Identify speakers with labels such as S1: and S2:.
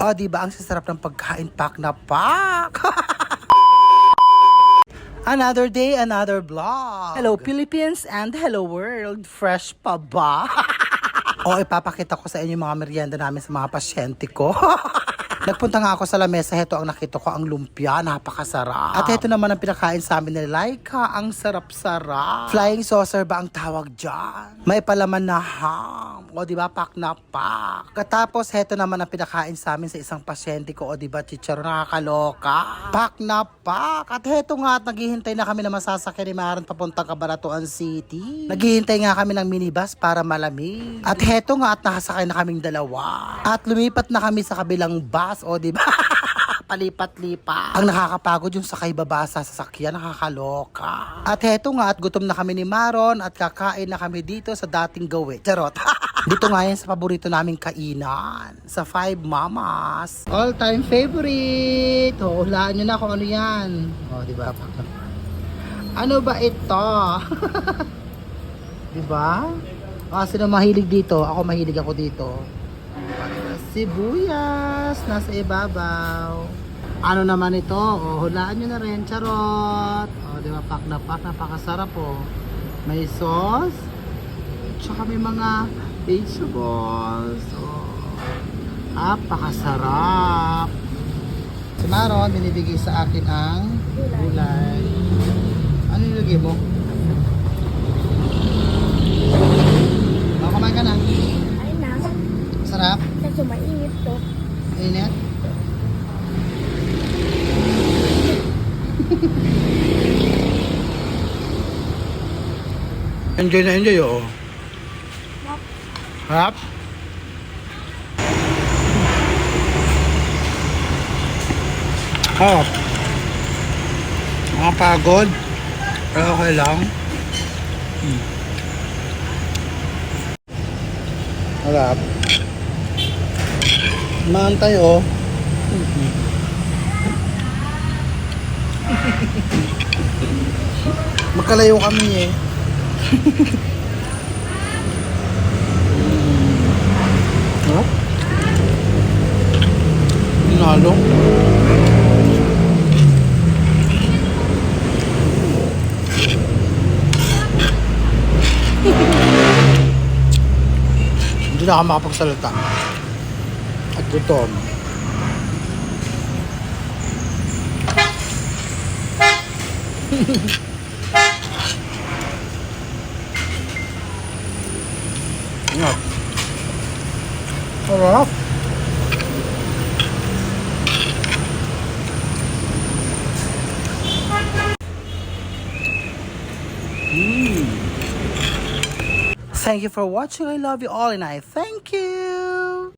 S1: O, diba? Ang sasarap ng pagkain, pak na pak. Another day, another vlog. Hello Philippines and hello world. Fresh pa ba? O, ipapakita ko sa inyo yung mga merienda namin sa mga pasyente ko. Nagpunta nga ako sa lamesa, heto ang nakita ko, ang lumpia, napakasarap. At heto naman ang pinakain sa amin ni Laika, ang sarap-sarap. Flying saucer ba ang tawag dyan? May palaman na ham. O diba, pak na pak. Katapos heto naman ang pinakain sa amin sa isang pasyente ko, o diba, chicharo, nakakaloka. Pak na pak. At heto nga, at naghihintay na kami na masasakyan ni Maron papuntang Cabaratuan City. Naghihintay nga kami ng minibus para malamig. At heto nga, at nakasakay na kaming dalawa. At lumipat na kami sa kabilang bus. O, diba? Palipat-lipat. Ang nakakapagod yung sakay baba sa sasakyan, nakakaloka. At heto nga, at gutom na kami ni Maron at kakain na kami dito sa dating gawi. Charot. Dito nga yan sa paborito naming kainan. Sa Five Mamas. All-time favorite. O, hulaan nyo na kung ano yan. O, diba? Ano ba ito? Diba? Sino mahilig dito? Ako mahilig ako dito. Sibuyas, nasa ibabaw. Ano naman ito? O, hulaan nyo na rin, charot. O, di ba, pak na pak, napakasarap po. May sauce, tsaka may mga vegetables. O, napakasarap. Si Maron, binibigay sa akin ang gulay. Ano nilagay mo? O, kumain ka na.
S2: Ay na.
S1: Sarap?
S2: Kasi mainit to.
S1: Init? Enjoy na enjoy, oh. Harap? Harap. Makapagod. Pero okay lang. Harap. Maantay, oh. Magkalayo kami, eh. Oh? Nalo. Hindi na ako makapagsalita. At gutom. Ingat. Sarap. Thank you for watching. I love you all and I thank you.